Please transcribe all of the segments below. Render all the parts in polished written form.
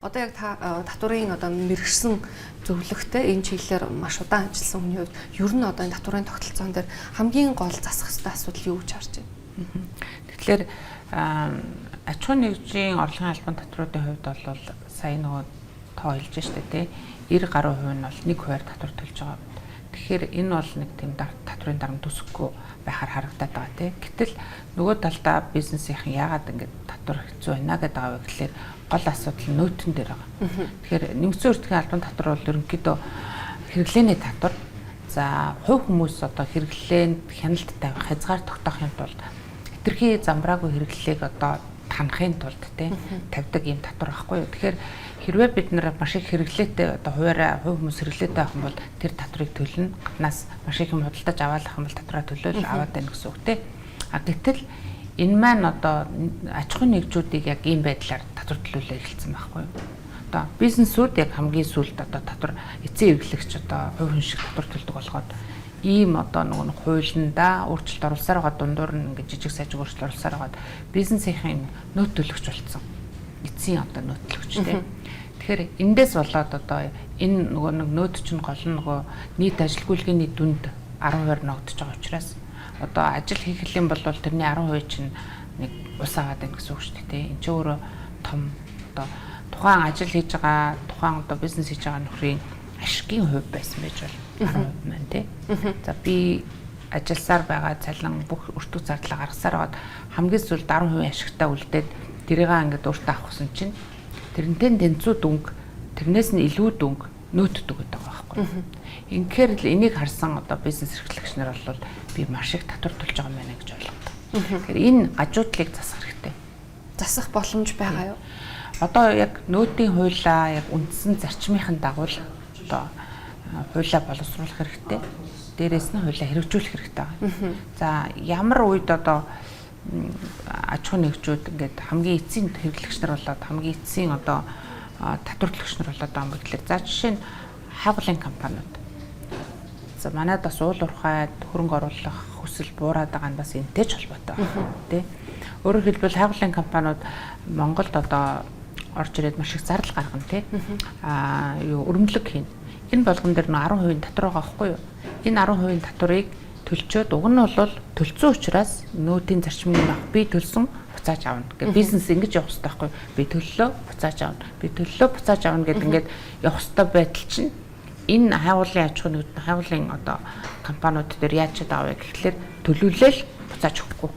Одоо яг татварын одоо мэрэгсэн зөвлөгтэй энэ чиглэлээр маш удаан ажилласан хүний хувьд ер нь одоо энэ татварын тогтолцоон дээр хамгийн гол засах ёстой асуудал юу гэж харж байна? Тэгэхээр аж ахуй нэгжийн орлогын албан татвруудын хувьд бол сая нөгөө тоо хэлж штэ тий 90 гаруй хувь нь бол 1% татвар төлж байгаа. Тэгэхээр энэ бол нэг тийм татврын дарамт төсөхгүй байхаар харагдаад байгаа тий. Гэтэл нөгөө талдаа бизнесийнхэн яагаад ингэж татвар хэцүү байна гэдэг аваа гэхэлэр гол асуудал нь нөөтөн дээр байгаа. Тэгэхээр нэмэгдсэн өртгийн албан татвар бол ерөнхийдөө хэрэглээний татвар. За хувь хүмүүс одоо хэрэглээнд хяналт тавих, хязгаар тогтоохын тулд хэтэрхий замбраагүй хэрэглээг одоо ханахын тулд тавьдаг ийм татвар байхгүй юу. Тэгэхээр хэрвээ бид нэр маш их хэрэглээтэй одоо хуваараа хувь хүмүүс хэрэглээтэй байх юм бол тэр татварыг төлнө. Гаднаас маш их юм худалдаж аваалах юм бол татраа төлөөл аваад байна гэсэн үг тий. А гэтэл энэ маань одоо аж ахуй нэгжүүдийг яг ийм байдлаар татвар төлөөлөө эхэлсэн байхгүй юу. Одоо бизнесүүд яг хамгийн сүүлд одоо татвар эцсийн эрхлэгч одоо хувь хүн шиг татвар төлдөг болгоод ийм одоо нэг хуулиндаа өөрчлөлт оруулсаар байгаа дундуур нь ингээд жижиг сажиг өөрчлөлт оруулсаар байгаа бизнесийн нөөц төлөгч болсон. Эцсийн одоо нөөц төлөгч тийм. Тэгэхээр эндээс болоод одоо энэ нөгөө нэг нөөц чинь гол нь нөгөө нийт ажилгүйдгийн дүнд 10% ногдож байгаа учраас одоо ажил хийх юм бол тэрний 10% чинь нэг ус аваад байна гэсэн үг шүү дээ. Энд чинь өөрөө том одоо тухайн ажил хийж байгаа, тухайн одоо бизнес хийж байгаа нөхрийн ашигын хувь байсан байж бол 10% маань тий. За би ажилласаар байгаа цалин бүх өртөг зардлаа гаргасаар байгаад хамгийн сүүлд 10% ашигтай үлдээд тэрийг ингээд өөртөө авахсан чинь тэрнтэй тэнцүү дүнг тэрнээс нь илүү дүнг нөөтдөг гэдэг байгаа байхгүй. Инхээр л энийг харсан одоо бизнес эрхлэгч нар бол би маш их татвар төлж байгаа юм байна гэж ойлгодог. Тэгэхээр энэ гажуудлыг засах хэрэгтэй. Засах боломж байгаа юу? Одоо яг нөөтийн хуулиа яг үндсэн зарчмынхын дагуу одоо хуулиа боловсруулах хэрэгтэй. Дээрээс нь хуулиа хэрэгжүүлэх хэрэгтэй байгаа. За ямар үед одоо аж ахуй нэгжүүд ингээд хамгийн эцсийн хэрэглэгч нар болоод хамгийн эцсийн одоо татвар төлөгч нар болоод байгаа юм гэхэлээ. За жишээ нь хайгуулын компаниуд. За манайд бас уул уурхай хөрөнгө оруулах хүсэл буураад байгаа нь бас энтэй ч холбоотой байна тий. Өөрөөр хэлбэл хайгуулын компаниуд Монголд одоо орж ирээд маш их зардал гаргана тий. Өрөмдлөг хийн. Энэ болгон дээр нь 10% татвар байгаа байхгүй юу? Энэ 10% татварыг төлчөөд уг нь бол төлцсөн учраас нөөтийн зарчмын баг би төлсөн буцааж авна. Гэхдээ бизнес ингэж явах хэрэгтэй байхгүй юу? Би төллөө буцааж авна. Би төллөө буцааж авна гэдэг ингээд явах хэрэгтэй байтал чинь энэ хайгуулын аж ахуй нэгж хайгуулын одоо компаниуд дээр яаж чадаа вэ гэхлээр төлөвлөл буцааж өгөхгүй.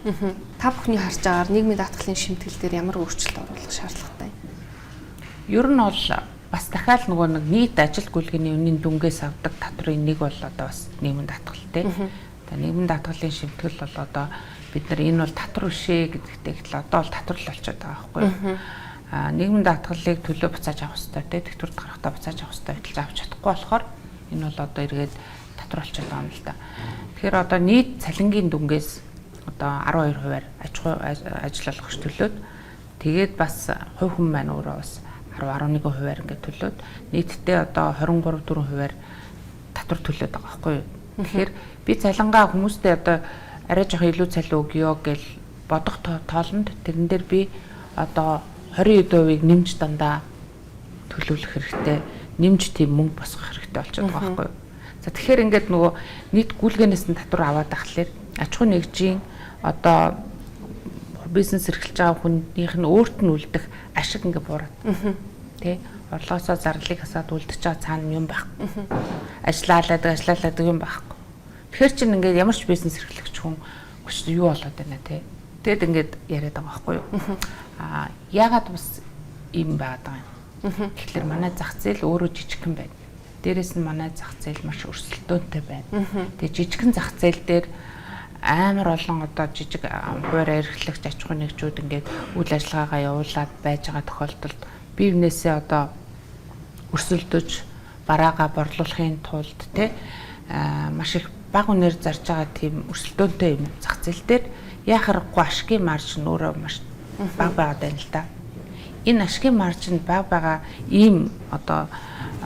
Та бүхний харж байгаагаар нийгмийн даатгалын шимтгэл дээр ямар өөрчлөлт оруулах шаардлагатай юм? Ер нь бол бас дахиад нөгөө нэг нийт ажил гүйлгээний үнийн дүнгээс авдаг татврын нэг бол одоо бас нийгмийн даатгал тий. За нийгмийн даатгалын шимтгэл бол одоо бид нар энэ бол татвар бишээ гэдэгтэй ихтэл одоо бол татвар л болчиход байгаа байхгүй юу? Нийгмийн даатгалыг төлөө буцааж авах хэрэгтэй тий. Тэтгэврт гарахтаа буцааж авах хэрэгтэй байтал авч чадахгүй болохоор энэ бол одоо эргээд татвар болчиход байгаа юм л да. Тэгэхээр одоо нийт цалингийн дүнгээс одоо 12%-аар ажил олгогч төлөөд тэгээд бас хувь хүн маань өөрөө бас 10-11%-аар ингээд төлөөд нийтдээ одоо 23-4%-аар татвар төлөөд байгаа байхгүй юу. Тэгэхээр би цалингаа хүмүүстэй одоо арай жоох илүү цалин өгье гэж бодох тоолонд тэрэн дээр би одоо 20% нэмж дандаа төлөвлөх хэрэгтэй, нэмж тийм мөнгө босгох хэрэгтэй болчиход байгаа байхгүй юу. За тэгэхээр ингээд нөгөө нийт гүйлгээнээс нь татвар аваад ахлаар аж ахуй нэгжийн одоо бизнес эрхэлж байгаа хүнийх нь өөрт нь үлдэх ашиг ингээ буураад тий орлогосоо зарлыг хасаад үлдэж байгаа цаана юм байхгүй. Ажиллаалаад юм байхгүй. Тэгэхээр чинь ингээд ямар ч бизнес эрхлэгч хүн өчтөр юу болоод байна тий. Тэгэд ингээд яриад байгаа байхгүй юу. Яагаад бас ийм байгаад байгаа юм. Тэгэхээр манай зах зээл өөрөө жижигхэн байна. Дээрээс нь манай зах зээл маш өрсөлдөөнтэй байна. Тэгээ жижигхэн зах зээл дээр амар олон одоо жижиг хуваарь эрхлэгч аж ахуй нэгжүүд ингээд үйл ажиллагаагаа явуулаад байж байгаа тохиолдолд бие биенээсээ одоо өрсөлдөж бараагаа борлуулахын тулд тий маш их бага үнээр зарж байгаа тийм өрсөлдөөнтэй юм зах зээл дээр яах аргагүй ашигын маржин өөрөө маш бага байгаад байна л да. Энэ ашигын маржин бага байгаа ийм одоо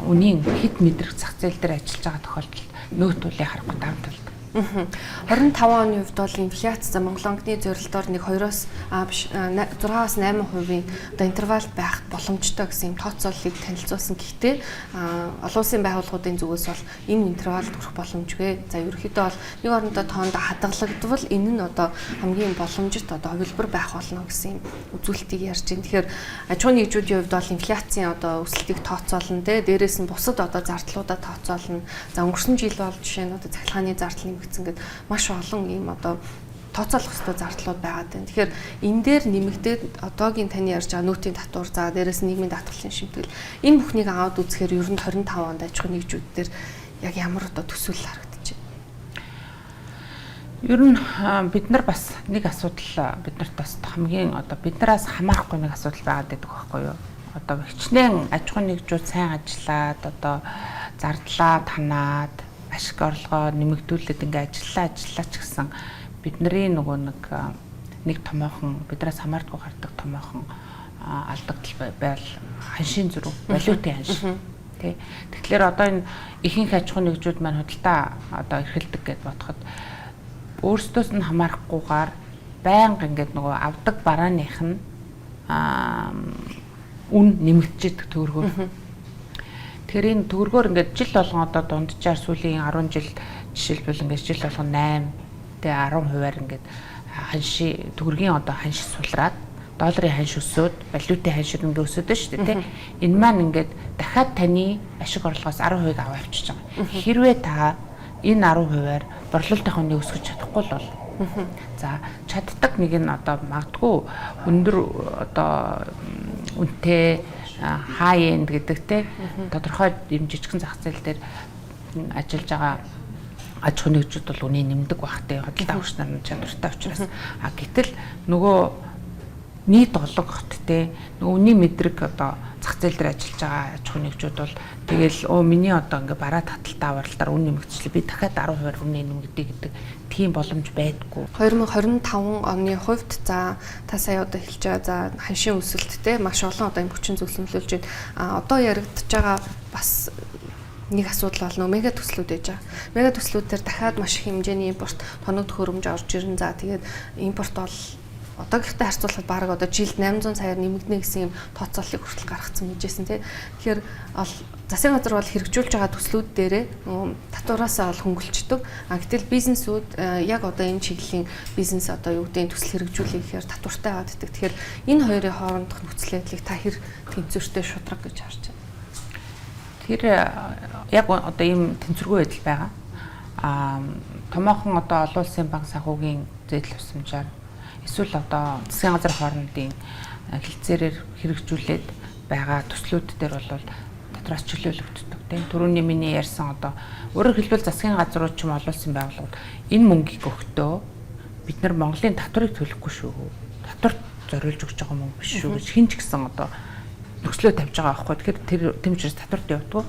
үнийн хэд мэдрэх зах зээл дээр ажиллаж байгаа тохиолдолд нөөт үлээ харахгүй давтал 25 оны хувьд бол инфляц за Монголын анхны зорилтоор нэг 6-8% одоо интервал байх боломжтой гэсэн юм тооцооллыг танилцуулсан. Гэхдээ олон улсын байгууллагуудын зүгээс бол энэ интервалд хүрэх боломжгүй. За ерөнхийдөө бол нэг орондоо тоондоо хадгалагдвал энэ нь одоо хамгийн боломжит одоо хувилбар байх болно гэсэн юм үзүүлэлтийг ярьж байна. Тэгэхээр аж ахуйн нэгжүүдийн хувьд бол инфляцийн одоо өсөлтийг тооцоолно те. Дээрээс нь бусад одоо зардлуудаа тооцоолно. За өнгөрсөн жил бол жишээ нь одоо цахилгааны зардал нэмэгдсэн гэдэг маш олон ийм одоо тооцоолох ёстой зардлууд байгаад байна. Тэгэхээр энэ дээр нэмэгдээд одоогийн таны ярьж байгаа нүүтийн татвар за дээрээс нь нийгмийн даатгалын шимтгэл энэ бүхнийг аваад үзэхээр ер нь 25 онд аж ахуйн нэгжүүд дээр яг ямар одоо төсөөлөл харагдаж байна. Ер нь бид нар бас нэг асуудал биднэрт бас хамгийн одоо биднээс хамаарахгүй нэг асуудал байгаад байдаг байхгүй юу? Одоо хичнээн аж ахуйн нэгжүүд сайн ажиллаад одоо зардлаа танаад ашиг орлогоо нэмэгдүүлээд ингээ ажиллаа ч гэсэн бидний нөгөө нэг томоохон биднээс хамаардгүй гардаг томоохон алдагдал байвал ханшийн зүрх валютын ханш тий. Тэгэхээр одоо энэ ихэнх аж ахуйн нэгжүүд маань худалдаа одоо эрхэлдэг гэж бодоход өөрсдөөс нь хамаарахгүйгээр байнга ингээд нөгөө авдаг барааных нь үн нэмэгдэж төгрөгөөр. Тэгэхээр энэ төгрөгөөр ингээд жил болгон одоо дунджаар сүүлийн 10 жил жишээлбэл ингээд жил болгон 8 тэгээ 10% ингээд ханши төгрөгийн одоо ханш сулраад долларын ханш өсөөд валютын ханш ингээд өсөд нь шүү дээ тий. Энэ маань ингээд дахиад таны ашиг орлогоос 10% аваа авчиж байгаа. Хэрвээ та энэ 10%-аар борлуулалтынхаа үнийг өсгөж чадахгүй бол за чаддаг нэг нь одоо магадгүй өндөр одоо үнэтэй high end гэдэг те тодорхой юм жижигхэн зах зээл дээр ажиллаж байгаа аж ахуйн нэгжүүд бол үний нэмдэг багтай худалдаа авагч нар чадвартай учраас гэтэл нөгөө нийт олон хот те нөгөө үний мэдрэг одоо зах зээл дээр ажиллаж байгаа аж ахуйн нэгжүүд бол тэгэл миний одоо ингээ бараа таталтаа авралтаар үн нэмэгдчихлээ би дахиад 10% үнэ нэмэгдээ гэдэг тийм боломж байдаггүй. 2025 оны хувьд за та сая одоо хэлж байгаа за ханшийн өсөлттэй маш олон одоо юм хүчин зүйлс нөлөөлж байна. Одоо яригдж байгаа бас нэг асуудал бол мега төслүүд байж байгаа. Мега төслүүдээр дахиад маш их хэмжээний импорт тоног төхөөрөмж орж ирнэ. За тэгээд импорт бол одоогийнхтай харьцуулахад бараг одоо жилд 800 саяар нэмэгдэнэ гэсэн юм тооцооллыг хүртэл гаргацсан мэжсэн тий. Тэгэхээр засгийн газар бол хэрэгжүүлж байгаа төслүүд дээрээ татвараасаа бол хөнгөлцдөг. Гэтэл бизнесүүд яг одоо энэ чиглэлийн бизнес одоо юу гэдэг төсөл хэрэгжүүлэх гэхээр татвартай аваад идэх. Тэгэхээр энэ хоёрын хоорондох нөхцөл байдлыг та хэр тэнцвэртэй шудраг гэж харж байна. Тэр яг одоо ийм тэнцвэргүй байдал байгаа. Томоохон одоо олон улсын банк санхүүгийн зээл тусламжаар эсвэл одоо засгийн газар хоорондын хэлцээрээр хэрэгжүүлээд байгаа төслүүд дээр бол татвараас чөлөөлөгддөг тийм. Түрүүний миний ярьсан одоо өөрөөр хэлбэл засгийн газрууд ч юм олон улсын байгууллагууд энэ мөнгийг өгтөө бид нар Монголын татварыг төлөхгүй шүү. Татварт зориулж өгч байгаа мөнгө биш шүү гэж хинч гэсэн одоо нөхцлөө тавьж байгаа байхгүй. Тэгэхээр тэр учраас татварт явдаг.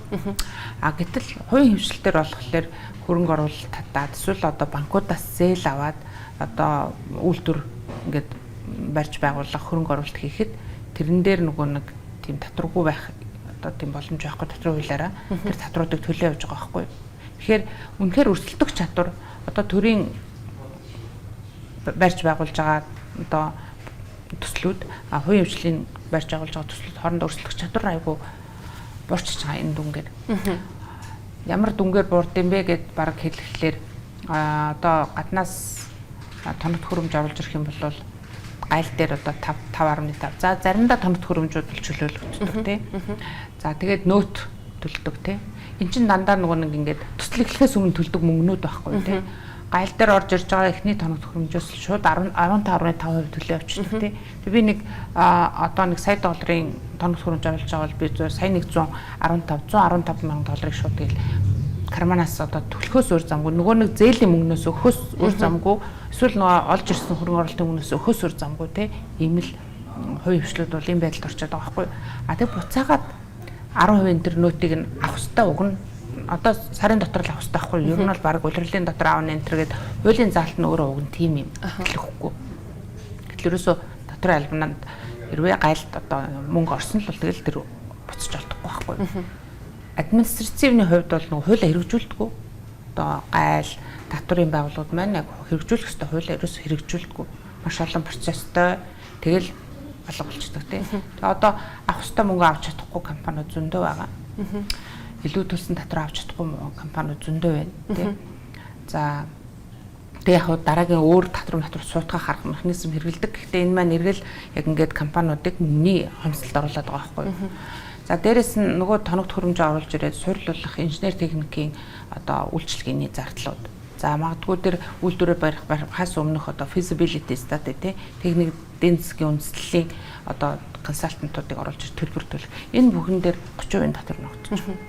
Гэтэл хувийн хвшилтээр болохоор хөрөнгө оруулалт татаад эсвэл одоо банкудаас зээл аваад одоо үйлдвэр ингээд барьж байгуулах хөрөнгө оруулалт хийхэд тэрэн дээр нөгөө нэг тийм татваргүй байх одоо тийм боломж байхгүй татвар хуулиараа тэр татваруудыг төлөө явж байгаа байхгүй. Тэгэхээр үнэхээр өрсөлдөх чадвар одоо төрийн барьж байгуулж байгаа одоо төслүүд хувийн хвшлийн барьж байгуулж байгаа төслүүд хоорондоо өрсөлдөх чадвар айгүй буурч байгаа энэ дүнгээр. Ямар дүнгээр буурд юм бэ гэд баг хэлэхлээр одоо гаднаас тоног төхөөрөмж оруулж ирэх юм бол гайл дээр одоо 5.5. За заримдаа тоног төхөөрөмжүүд бол чөлөөлөгддөг тий. За тэгээд нөөт төлдөг тий. Энд чинь дандаа нөгөө нэг ингээд төсөл эхлэхээс өмнө төлдөг мөнгнүүд байхгүй тий. Гайл дээр орж ирж байгаа эхний тоног төхөөрөмжөөс шууд 15.5% төлөө явчихдаг тий. Тэг би нэг одоо нэг сая долларын тоног төхөөрөмж оруулж байгаа бол би сая 115 мянган долларыг шууд тэгэл карманаас одоо төлөхөөс өөр замгүй нөгөө нэг зээлийн мөнгнөөс өгөхөөс өөр замгүй эсвэл нөгөө олж ирсэн хөрөнгө оруулалтын мөнгнөөс өгөхөөс өөр замгүй те ийм л хувийн хвшлүүд бол ийм байдалд орчод байгаа байхгүй. Тэг буцаагаад 10% тэр нөтийг нь авах хэрэгтэй уг нь одоо сарын дотор л авах хэрэгтэй байхгүй. Ер нь бол баг улирлын дотор аавна энэ төр гээд хуулийн заалт нь өөрөө уг нь тийм юм хэлэхгүй. Гэтэл ерөөсөө дотроо албананд хэрвээ гайлд одоо мөнгө орсон л бол тэгэл тэр буцаж олдохгүй байхгүй. Административны хувьд бол нөгөө хуулиа хэрэгжүүлдэг. одоо гайл татврын байгууллагууд маань яг хэрэгжүүлэх ёстой хуулиар ерөөсөө хэрэгжүүлдэггүй. Маш олон процесстой тэгэл алга болчихдог тийм. Тэгээ одоо авах ёстой мөнгө авч чадахгүй компаниуд зөндөө байгаа. Илүү төлсөн татвар авч чадахгүй компаниуд зөндөө байна тийм. За тэгээ яг дараагийн өөр татвар суудгаа харах механизм хэрэгэлдэг. Гэхдээ энэ маань эргэл яг ингээд компаниудыг мөнгөний хомсолд оруулаад байгаа байхгүй юу? За дээрэс нь нөгөө тоног төхөөрөмж оруулж ирээд суйрлуулах инженер техникийн одоо үйлчлэгээний зардлууд. За магадгүй тэр үйлдвэрээ барихаас өмнөх одоо feasibility study техник эдийн засгийн үндэслэлийн одоо консалтантуудыг оруулж ир төлбөр төлөх. Энэ бүхэн дээр 30% татвар ногдож байна.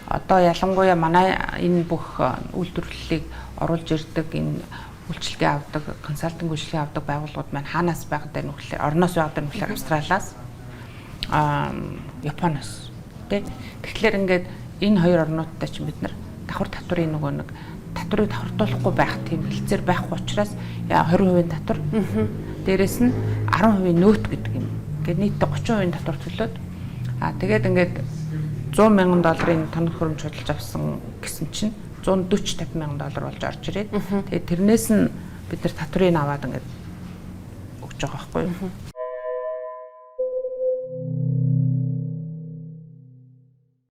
Одоо ялангуяа манай энэ бүх үйлдвэрлэлийг оруулж ирдэг энэ үйлчлэгээ авдаг, консалтинг үйлчлэгээ авдаг байгууллагууд маань хаанаас байгаад байна вэ гэхээр орноос байгаад байна гэхээр Австралиас Японоос тэгэхээр ингээд энэ хоёр орнуудтай ч бид нар давхар татврын нөгөө нэг татварыг давхардуулахгүй байх тийм хэлцээр байхгүй учраас 20% татвар дээрэс нь 10% нөөт гэдэг юм. Ингээд нийтдээ 30% татвар төлөөд тэгээд ингээд $100,000 тоног хөрөмж худалдаж авсан гэсэн чинь $140-50,000 болж орж ирээд тэгээд тэрнээс нь бид нар татврыг аваад ингээд өгч байгаа байхгүй юу?